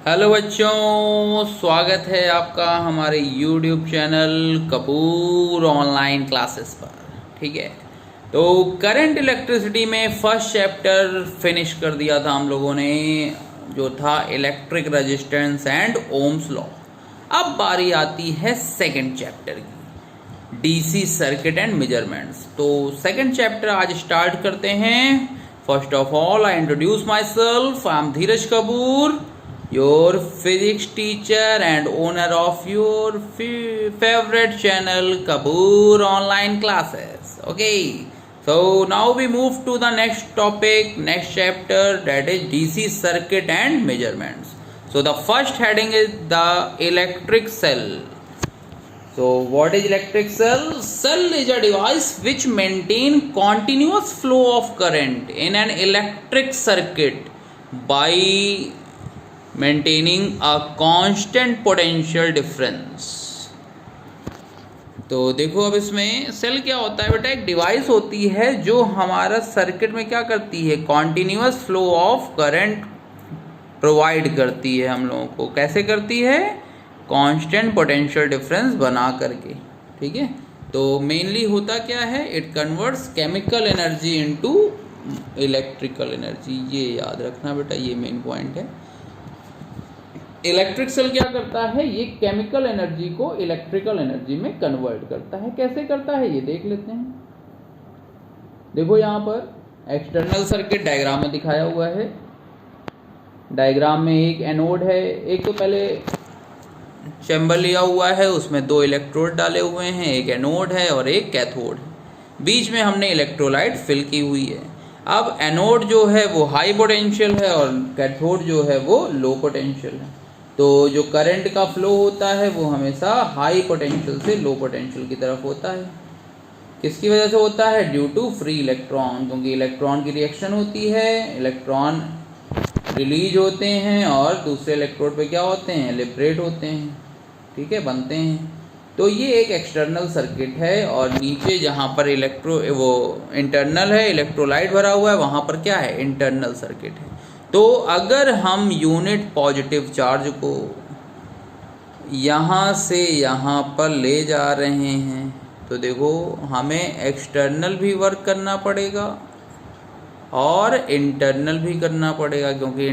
Hello बच्चों, स्वागत है आपका हमारे YouTube channel Kapoor online classes पर। ठीक है, तो करंट इलेक्ट्रिसिटी में फर्स्ट चैप्टर फिनिश कर दिया था हम लोगों ने, जो था electric resistance and Ohm's law. अब बारी आती है सेकंड चैप्टर की, डीसी सर्किट एंड मेजरमेंट्स। तो सेकंड चैप्टर आज स्टार्ट करते हैं। First of all I introduce my self, I am Dheeraj Kapoor, your physics teacher and owner of your favorite channel Kapoor online classes. Okay, so now we move to the next topic, next chapter, that is DC circuit and measurements. So the first heading is the electric cell. So what is electric cell? Cell is a device which maintain continuous flow of current in an electric circuit by maintaining a constant potential difference. तो देखो, अब इसमें cell क्या होता है बेटा? एक device होती है जो हमारा सर्किट में क्या करती है, continuous flow of current provide करती है हम लोगों को। कैसे करती है? कांस्टेंट पोटेंशियल डिफरेंस बना करके। ठीक है, तो मेनली होता क्या है, it converts chemical energy into electrical energy. ये याद रखना बेटा, ये मेन पॉइंट है। इलेक्ट्रिक सेल क्या करता है, ये केमिकल एनर्जी को इलेक्ट्रिकल एनर्जी में कन्वर्ट करता है। कैसे करता है ये देख लेते हैं। देखो, यहाँ पर एक्सटर्नल सर्किट डायग्राम में दिखाया हुआ है। डायग्राम में एक एनोड है, एक तो पहले चैम्बर लिया हुआ है, उसमें दो इलेक्ट्रोड डाले हुए हैं, एक एनोड है और एक कैथोड है। बीच में हमने इलेक्ट्रोलाइट फिल की हुई है। अब एनोड जो है वो हाई पोटेंशियल है और कैथोड जो है वो लो पोटेंशियल है। तो जो करंट का फ्लो होता है वो हमेशा हाई पोटेंशियल से लो पोटेंशियल की तरफ होता है। किसकी वजह से होता है? ड्यू टू फ्री इलेक्ट्रॉन, क्योंकि इलेक्ट्रॉन की रिएक्शन होती है, इलेक्ट्रॉन रिलीज होते हैं और दूसरे इलेक्ट्रोड पे क्या होते हैं, लिबरेट होते हैं। ठीक है, बनते हैं। तो ये एक एक्सटर्नल सर्किट है और नीचे जहाँ पर वो इंटरनल है, इलेक्ट्रोलाइट भरा हुआ है, वहाँ पर क्या है, इंटरनल सर्किट है। तो अगर हम यूनिट पॉजिटिव चार्ज को यहाँ से यहाँ पर ले जा रहे हैं तो देखो, हमें एक्सटर्नल भी वर्क करना पड़ेगा और इंटरनल भी करना पड़ेगा, क्योंकि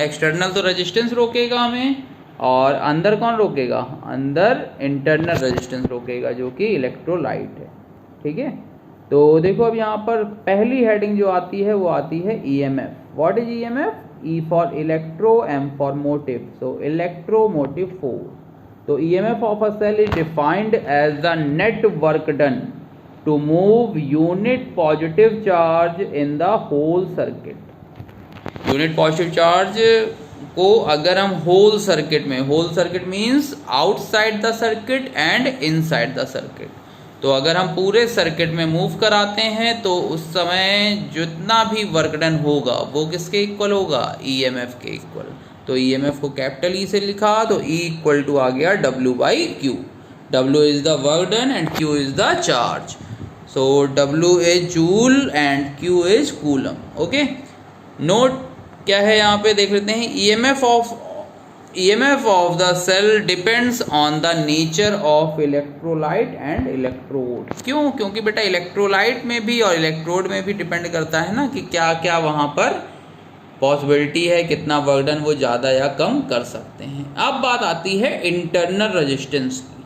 एक्सटर्नल तो रेजिस्टेंस रोकेगा हमें और अंदर कौन रोकेगा? अंदर इंटरनल रेजिस्टेंस रोकेगा, जो कि इलेक्ट्रोलाइट है। ठीक है, तो देखो, अब यहाँ पर पहली हेडिंग जो आती है वो आती है EMF। What is EMF? E for electro, M for motive, so electromotive force. तो EMF of a cell is defined as the net work done to move unit positive charge in the whole circuit. Unit positive charge को अगर हम whole circuit में, whole circuit means outside the circuit and inside the circuit, तो अगर हम पूरे circuit में move कराते हैं तो उस समय जितना भी वर्क डन होगा वो किसके इक्वल होगा? EMF के इक्वल। तो EMF को कैपिटल E से लिखा तो E इक्वल टू आ गया W/Q। W is the work done and Q is the charge. So W is joule and Q is coulomb. Okay, note क्या है यहाँ पे देख लेते हैं। EMF of the cell depends on the nature of electrolyte and electrode। क्यों? क्योंकि बेटा इलेक्ट्रोलाइट में भी और इलेक्ट्रोड में भी डिपेंड करता है ना कि क्या क्या वहाँ पर पॉसिबिलिटी है, कितना वर्क डन वो ज़्यादा या कम कर सकते हैं। अब बात आती है इंटरनल रेजिस्टेंस की,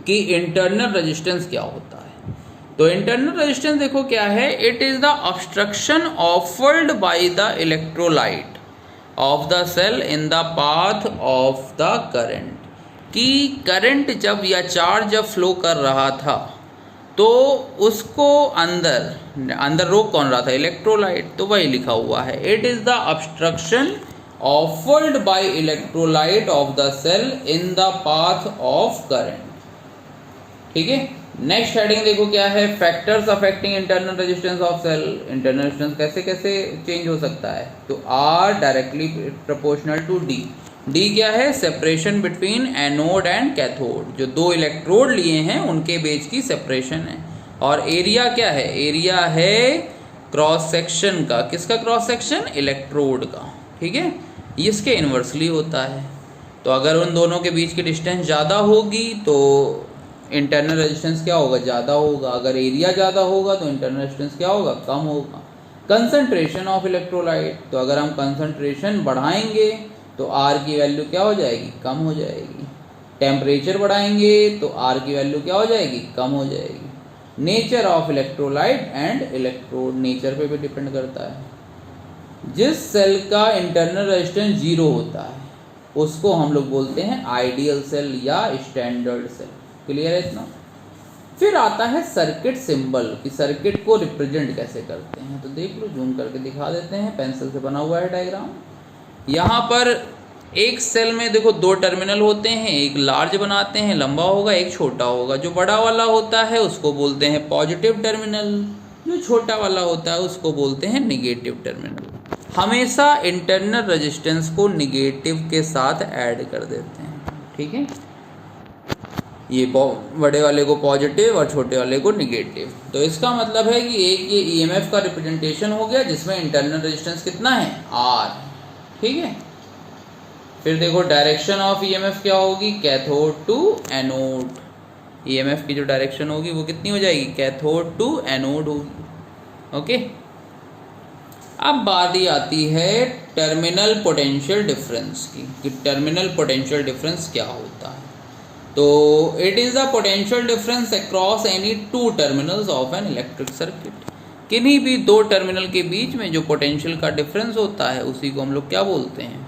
कि इंटरनल रेजिस्टेंस क्या होता है। तो इंटरनल रेजिस्टेंस देखो क्या है, it is the obstruction offered by the electrolyte of the cell in the path of the current. कि करंट जब या चार्ज जब फ्लो कर रहा था तो उसको अंदर रोक कौन रहा था? इलेक्ट्रोलाइट। तो वही लिखा हुआ है, it is the obstruction offered by electrolyte of the cell in the path of current. ठीक है, नेक्स्ट हेडिंग देखो क्या है, factors affecting internal resistance of cell. Internal resistance कैसे कैसे चेंज हो सकता है? तो R directly proportional to D। D क्या है? Separation between anode and cathode. जो दो इलेक्ट्रोड लिए हैं उनके बीच की सेपरेशन है। और एरिया क्या है? एरिया है क्रॉस सेक्शन का। किसका क्रॉस सेक्शन? इलेक्ट्रोड का। ठीक है, ये इसके इन्वर्सली होता है। तो अगर उन दोनों के बीच की डिस्टेंस ज़्यादा होगी तो इंटरनल रेजिस्टेंस क्या होगा, ज़्यादा होगा। अगर एरिया ज़्यादा होगा तो इंटरनल रेजिस्टेंस क्या होगा, कम होगा। कंसंट्रेशन ऑफ इलेक्ट्रोलाइट, तो अगर हम कंसंट्रेशन बढ़ाएंगे तो आर की वैल्यू क्या हो जाएगी, कम हो जाएगी। टेम्परेचर बढ़ाएंगे तो आर की वैल्यू क्या हो जाएगी, कम हो जाएगी। Nature of electrolyte and electrode, nature पे भी डिपेंड करता है। जिस सेल का इंटरनल रेजिस्टेंस 0 होता है उसको हम लोग बोलते हैं आइडियल सेल या स्टैंडर्ड सेल। क्लियर है इतना। फिर आता है सर्किट सिंबल, कि सर्किट को रिप्रेजेंट कैसे करते हैं। तो देख लो, जूम करके दिखा देते हैं, पेंसिल से बना हुआ है डायग्राम। यहाँ पर एक सेल में देखो 2 टर्मिनल होते हैं, एक लार्ज बनाते हैं, लंबा होगा, एक छोटा होगा। जो बड़ा वाला होता है उसको बोलते हैं पॉजिटिव टर्मिनल, जो छोटा वाला होता है उसको बोलते हैं निगेटिव टर्मिनल। हमेशा इंटरनल रेजिस्टेंस को निगेटिव के साथ ऐड कर देते हैं, ठीक है। ये बड़े वाले को पॉजिटिव और छोटे वाले को निगेटिव। तो इसका मतलब है कि एक ये ईएमएफ का रिप्रेजेंटेशन हो गया जिसमें इंटरनल रेजिस्टेंस कितना है, आर, ठीक है। फिर देखो डायरेक्शन ऑफ ईएमएफ क्या होगी, कैथोड टू एनोड। ईएमएफ की जो डायरेक्शन होगी वो कितनी हो जाएगी, कैथोड टू एनोड होगी, ओके। अब बारी आती है टर्मिनल पोटेंशियल डिफरेंस की, कि टर्मिनल पोटेंशियल डिफरेंस क्या होता है। तो it is the potential difference across any 2 terminals of an electric circuit. किन्हीं भी 2 टर्मिनल के बीच में जो पोटेंशियल का डिफरेंस होता है उसी को हम लोग क्या बोलते हैं,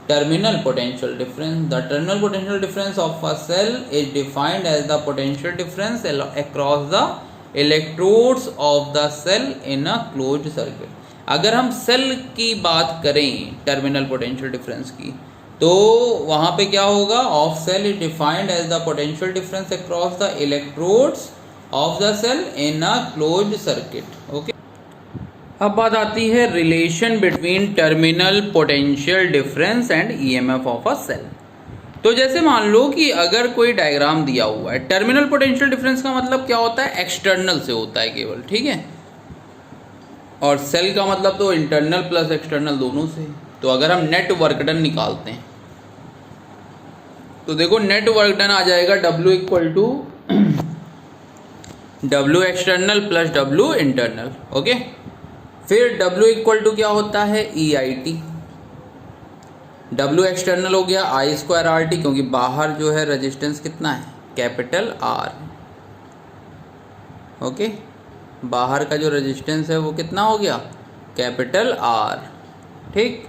terminal potential difference. The terminal potential difference of a cell is defined as the potential difference across the electrodes of the cell in a closed circuit. अगर हम सेल की बात करें टर्मिनल पोटेंशियल डिफरेंस की, तो वहाँ पे क्या होगा, of cell is defined as the potential difference across the electrodes of the cell in a closed circuit, okay. अब बात आती है relation between terminal potential difference and EMF of a cell. तो जैसे मान लो कि अगर कोई डायग्राम दिया हुआ है, टर्मिनल पोटेंशियल डिफरेंस का मतलब क्या होता है, एक्सटर्नल से होता है केवल, ठीक है। और सेल का मतलब तो इंटरनल प्लस एक्सटर्नल दोनों से। तो अगर हम नेट वर्क डन निकालते हैं तो देखो नेट वर्क डन आ जाएगा W equal to W external plus W internal, okay. फिर W इक्वल टू क्या होता है, EIT। W एक्सटर्नल हो गया I स्क्वायर RT, क्योंकि बाहर जो है रेजिस्टेंस कितना है, कैपिटल R, ओके। बाहर का जो रेजिस्टेंस है वो कितना हो गया, कैपिटल R, ठीक।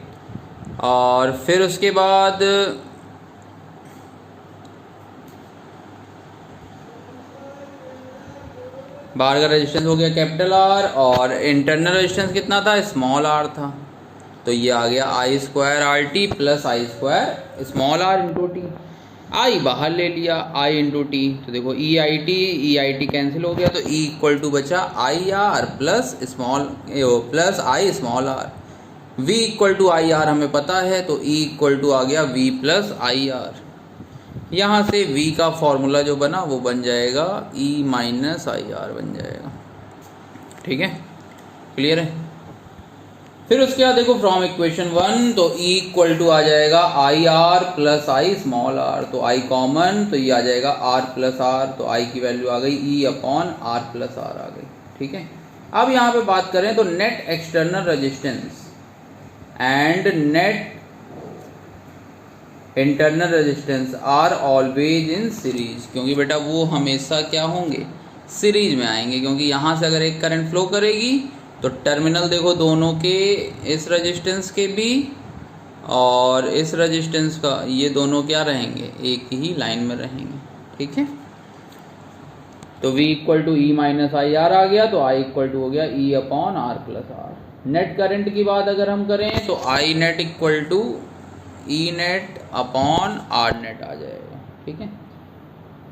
और फिर उसके बाद बाहर का रेजिस्टेंस हो गया कैपिटल R, और इंटरनल रेजिस्टेंस कितना था, स्मॉल r था। तो ये आ गया I square RT plus I square small r into T. I बाहर ले लिया, I इंटू टी। तो देखो EIT कैंसिल हो गया, तो E इक्वल टू बचा IR plus I small r। V equal to IR हमें पता है, तो E इक्वल टू आ गया V प्लस IR। यहाँ से V का फॉर्मूला जो बना वो बन जाएगा E माइनस IR बन जाएगा, ठीक है, क्लियर है। फिर उसके बाद देखो फ्रॉम इक्वेशन 1, तो E इक्वल टू आ जाएगा IR plus I small r। तो I कॉमन, तो ये आ जाएगा R प्लस R। तो I की वैल्यू आ गई E upon R plus R आ गई, ठीक है। अब यहाँ पे बात करें तो net external resistance and net internal resistance R always in series, क्योंकि बेटा वो हमेशा क्या होंगे, सीरीज में आएंगे। क्योंकि यहाँ से अगर एक करंट फ्लो करेगी तो टर्मिनल देखो दोनों के, इस रेजिस्टेंस के भी और इस रेजिस्टेंस का, ये दोनों क्या रहेंगे, एक ही लाइन में रहेंगे, ठीक है। तो V equal to E minus IR आ गया, तो I इक्वल टू हो गया E upon R plus R। Net current की बात अगर हम करें तो I net equal to E net upon R net आ जाएगा, ठीक है।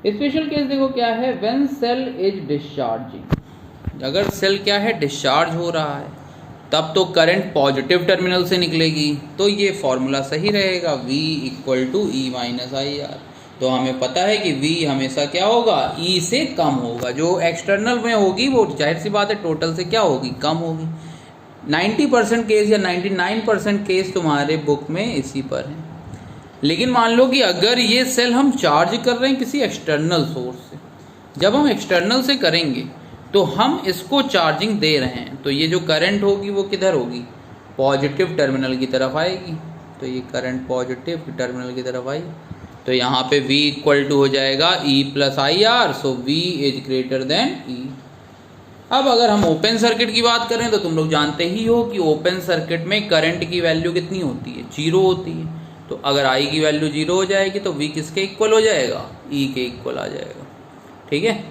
स्पेशल केस देखो क्या है, व्हेन सेल इज डिस्चार्जिंग। अगर सेल क्या है, डिस्चार्ज हो रहा है, तब तो करंट पॉजिटिव टर्मिनल से निकलेगी। तो ये फॉर्मूला सही रहेगा, V equal to E minus IR। तो हमें पता है कि V हमेशा क्या होगा, E से कम होगा। जो एक्सटर्नल में होगी वो जाहिर सी बात है टोटल से क्या होगी, कम होगी। 90% केस या 99% केस तुम्हारे बुक में इसी पर है। लेकिन मान लो कि अगर ये सेल हम चार्ज कर रहे हैं किसी एक्सटर्नल सोर्स से, जब हम एक्सटर्नल से करेंगे तो हम इसको चार्जिंग दे रहे हैं, तो ये जो करंट होगी वो किधर होगी, पॉजिटिव टर्मिनल की तरफ आएगी। तो ये करंट पॉजिटिव टर्मिनल की तरफ आई, तो यहाँ पे V इक्वल टू हो जाएगा E plus I R, so V is greater than E। अब अगर हम ओपन सर्किट की बात करें तो तुम लोग जानते ही हो कि ओपन सर्किट में करंट की वैल्यू कितनी होती है, 0 होती है। तो अगर I की वैल्यू 0 हो जाएगी तो V किसके इक्वल हो जाएगा, E के इक्वल आ जाएगा। ठीक है।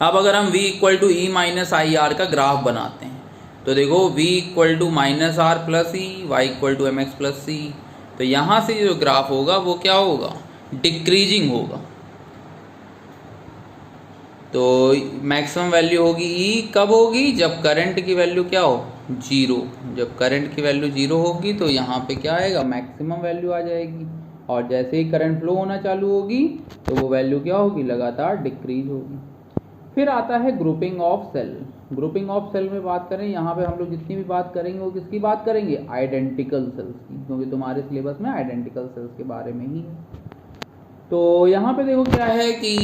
अब अगर हम V equal to E minus I R का ग्राफ बनाते हैं तो देखो V equal to minus R plus E, Y equal to M X plus C, तो यहाँ से जो ग्राफ होगा वो क्या होगा, डिक्रीजिंग होगा। तो मैक्सिमम वैल्यू होगी E, कब होगी, जब करंट की वैल्यू क्या हो, 0। जब करंट की वैल्यू 0 होगी तो यहाँ पे क्या आएगा, मैक्सिमम वैल्यू आ जाएगी। और जैसे ही करंट फ्लो होना चालू होगी तो वो वैल्यू क्या होगी, लगातार डिक्रीज होगी। फिर आता है grouping of cell. Grouping of cell में बात करें, यहाँ पे हम लोग जितनी भी बात करेंगे वो किसकी बात करेंगे, आइडेंटिकल सेल्स की, क्योंकि तुम्हारे सिलेबस में आइडेंटिकल सेल्स के बारे में ही है। तो यहाँ पे देखो क्या है कि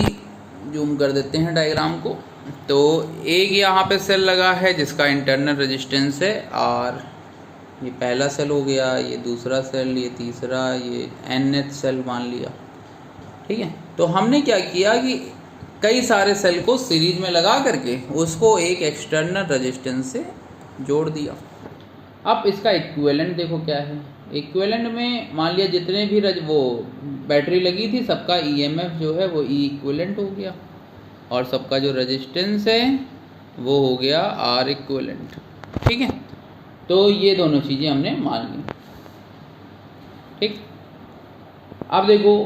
जूम कर देते हैं डायग्राम को। तो एक यहाँ पे सेल लगा है जिसका इंटरनल रेजिस्टेंस है R, ये पहला सेल हो गया, ये दूसरा सेल, ये तीसरा, ये nth सेल मान लिया। ठीक है। तो हमने क्या किया कि कई सारे सेल को सीरीज में लगा करके उसको एक एक्सटर्नल रेजिस्टेंस से जोड़ दिया। अब इसका इक्विवेलेंट देखो क्या है, इक्विवेलेंट में मान लिया जितने भी वो बैटरी लगी थी सबका ईएमएफ जो है वो ई इक्विवेलेंट हो गया, और सबका जो रेजिस्टेंस है वो हो गया आर इक्विवेलेंट। ठीक है। तो ये दोनों चीज़ें हमने मान ली। ठीक। अब देखो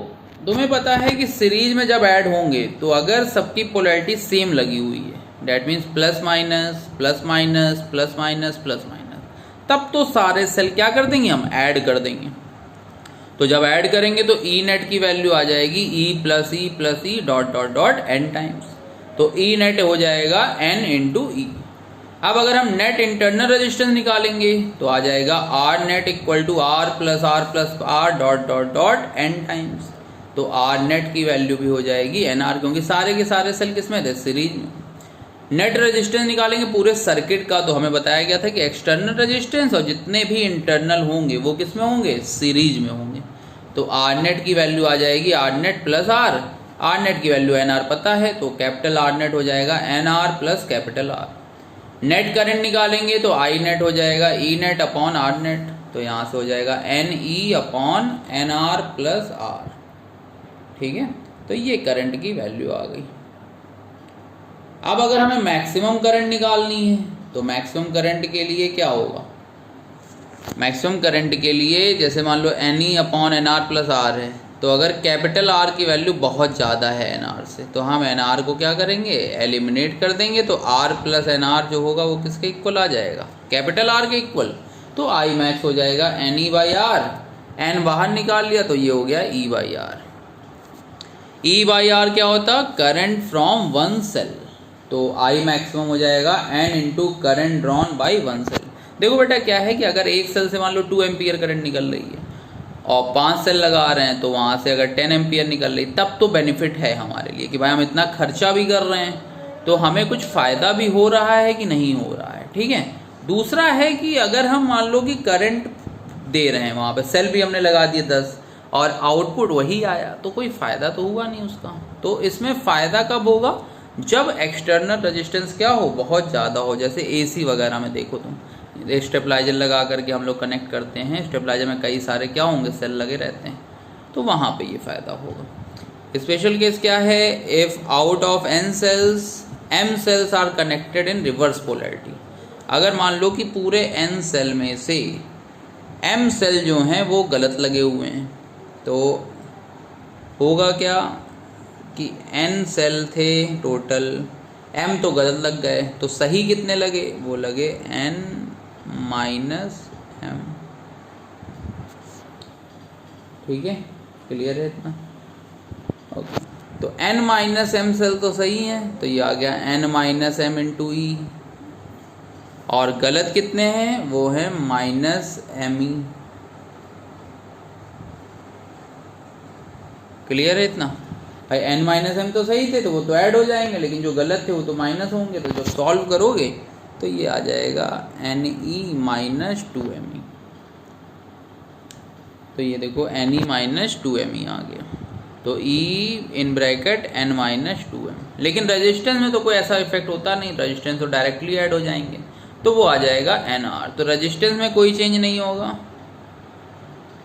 तुम्हें पता है कि सीरीज में जब ऐड होंगे तो अगर सबकी पोलैरिटी सेम लगी हुई है, that means plus minus plus minus plus minus plus minus, तब तो सारे सेल क्या कर देंगे, हम ऐड कर देंगे। तो जब ऐड करेंगे तो ई नेट की वैल्यू आ जाएगी E plus E dot dot dot n times, तो ई नेट हो जाएगा एन इंटू ई। अब अगर हम नेट इंटरनल रेजिस्टेंस निकालेंगे तो आ जाएगा R net equal to R plus R dot dot dot n times, तो आर नेट की वैल्यू भी हो जाएगी एन आर, क्योंकि सारे के सारे सेल किसमें थे, सीरीज में। नेट रेजिस्टेंस निकालेंगे पूरे सर्किट का, तो हमें बताया गया था कि एक्सटर्नल रेजिस्टेंस और जितने भी इंटरनल होंगे वो किस में होंगे, सीरीज में होंगे। तो आर नेट की वैल्यू आ जाएगी R net plus R net की वैल्यू एन आर पता है, तो कैपिटल आर नेट हो जाएगा n are plus capital R. Net current निकालेंगे तो आई नेट हो जाएगा E net upon R net, तो यहाँ से हो जाएगा N E upon N R plus r. ठीक है। तो ये करंट की वैल्यू आ गई। अब अगर हमें मैक्सिमम करंट निकालनी है तो मैक्सिमम करंट के लिए क्या होगा, मैक्सिमम करंट के लिए जैसे मान लो N E upon N R plus R है, तो अगर कैपिटल आर की वैल्यू बहुत ज़्यादा है एन आर से तो हम एन आर को क्या करेंगे, एलिमिनेट कर देंगे, तो आर प्लस एन आर जो होगा वो किसके इक्वल आ जाएगा, कैपिटल आर के इक्वल। तो आई मैक्स हो जाएगा N E by R, N बाहर निकाल लिया तो ये हो गया E by R. E by R क्या होता, करंट फ्रॉम वन सेल, तो आई मैक्सिमम हो जाएगा n into current drawn by one cell. देखो बेटा क्या है कि अगर एक सेल से मान लो 2 एम्पियर करंट निकल रही है और 5 सेल लगा रहे हैं तो वहाँ से अगर 10 एम्पियर निकल रही, तब तो बेनिफिट है हमारे लिए कि भाई हम इतना खर्चा भी कर रहे हैं तो हमें कुछ फ़ायदा भी हो रहा है कि नहीं हो रहा है। ठीक है। दूसरा है कि अगर हम मान लो कि करंट दे रहे हैं, वहाँ पर सेल भी हमने लगा दिए 10 और आउटपुट वही आया, तो कोई फ़ायदा तो हुआ नहीं उसका। तो इसमें फ़ायदा कब होगा, जब एक्सटर्नल रेजिस्टेंस क्या हो, बहुत ज़्यादा हो। जैसे एसी वगैरह में देखो तुम, स्टेबलाइजर लगा करके हम लोग कनेक्ट करते हैं, स्टेबलाइजर में कई सारे क्या होंगे, सेल लगे रहते हैं, तो वहाँ पे ये फ़ायदा होगा। स्पेशल केस क्या है, if out of n cells m cells are connected in reverse polarity. अगर मान लो कि पूरे एन सेल में से एम सेल जो हैं वो गलत लगे हुए हैं, तो होगा क्या कि एन सेल थे टोटल, एम तो गलत लग गए, तो सही कितने लगे, वो लगे एन माइनस एम। ठीक है, क्लियर है इतना। ओके, तो एन माइनस एम सेल तो सही है, तो ये आ गया एन माइनस एम इंटू ई। और गलत कितने हैं, वो है -me। क्लियर है इतना भाई? n-m तो सही थे तो वो तो ऐड हो जाएंगे, लेकिन जो गलत थे वो तो माइनस होंगे। तो जब सॉल्व करोगे तो ये आ जाएगा Ne-2me। तो ये देखो Ne-2me आ गया, तो E इन ब्रैकेट n-2m। लेकिन रेजिस्टेंस में तो कोई ऐसा इफेक्ट होता नहीं, रेजिस्टेंस तो डायरेक्टली ऐड हो जाएंगे, तो वो आ जाएगा Nr। तो रेजिस्टेंस में कोई चेंज नहीं होगा,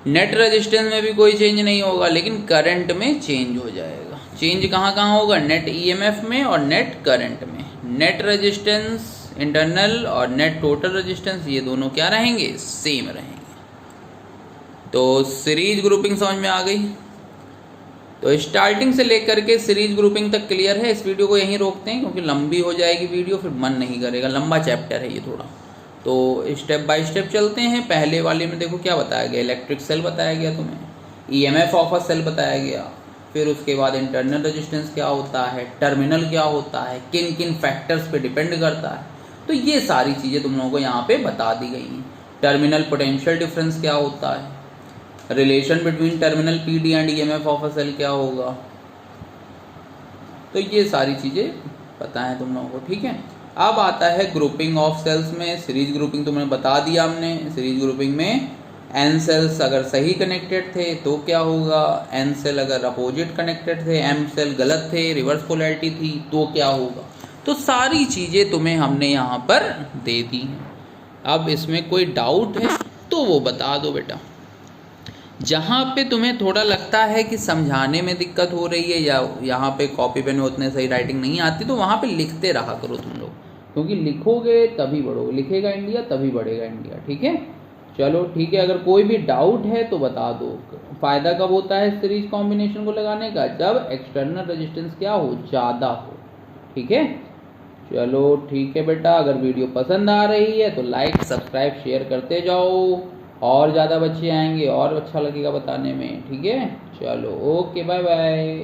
नेट रेजिस्टेंस में भी कोई चेंज नहीं होगा, लेकिन करंट में चेंज हो जाएगा। चेंज कहाँ कहाँ होगा, नेट ईएमएफ में और नेट करंट में। नेट रेजिस्टेंस इंटरनल और नेट टोटल रेजिस्टेंस ये दोनों क्या रहेंगे, सेम रहेंगे। तो सीरीज ग्रुपिंग समझ में आ गई। तो स्टार्टिंग से लेकर के सीरीज ग्रुपिंग तक क्लियर है। इस वीडियो को यहीं रोकते हैं क्योंकि लंबी हो जाएगी वीडियो, फिर मन नहीं करेगा, लंबा चैप्टर है ये थोड़ा। तो स्टेप बाय स्टेप चलते हैं। पहले वाले में देखो क्या बताया गया, इलेक्ट्रिक सेल बताया गया तुम्हें, ईएमएफ ऑफ अ सेल बताया गया, फिर उसके बाद इंटरनल रेजिस्टेंस क्या होता है, टर्मिनल क्या होता है, किन किन फैक्टर्स पे डिपेंड करता है। तो ये सारी चीज़ें तुम लोगों को यहाँ पे बता दी गई हैं। टर्मिनल पोटेंशियल डिफरेंस क्या होता है, relation between terminal PD and EMF of a cell क्या होगा, तो ये सारी चीज़ें पता है तुम लोगों को, ठीक है। अब आता है ग्रुपिंग ऑफ सेल्स में। सीरीज ग्रुपिंग तुमने बता दिया हमने। सीरीज ग्रुपिंग में एन सेल्स अगर सही कनेक्टेड थे तो क्या होगा, एन सेल अगर अपोजिट कनेक्टेड थे, एम सेल गलत थे, रिवर्स पोलैरिटी थी तो क्या होगा। तो सारी चीज़ें तुम्हें हमने यहाँ पर दे दी हैं। अब इसमें कोई डाउट है तो वो बता दो बेटा। जहाँ पे तुम्हें थोड़ा लगता है कि समझाने में दिक्कत हो रही है या यहाँ पे कॉपी पेन में उतने सही राइटिंग नहीं आती, तो वहाँ पे लिखते रहा करो तुम लोग, क्योंकि लिखोगे तभी बढ़ोगे, लिखेगा इंडिया तभी बढ़ेगा इंडिया, ठीक है। चलो ठीक है, अगर कोई भी डाउट है तो बता दो। फ़ायदा कब होता है सीरीज कॉम्बिनेशन को लगाने का, जब एक्सटर्नल रेजिस्टेंस क्या हो, ज़्यादा हो, ठीक है। चलो ठीक है बेटा, अगर वीडियो पसंद आ रही है तो लाइक सब्सक्राइब शेयर करते जाओ, और ज़्यादा बच्चे आएंगे और अच्छा लगेगा बताने में, ठीक है। चलो ओके, बाय बाय।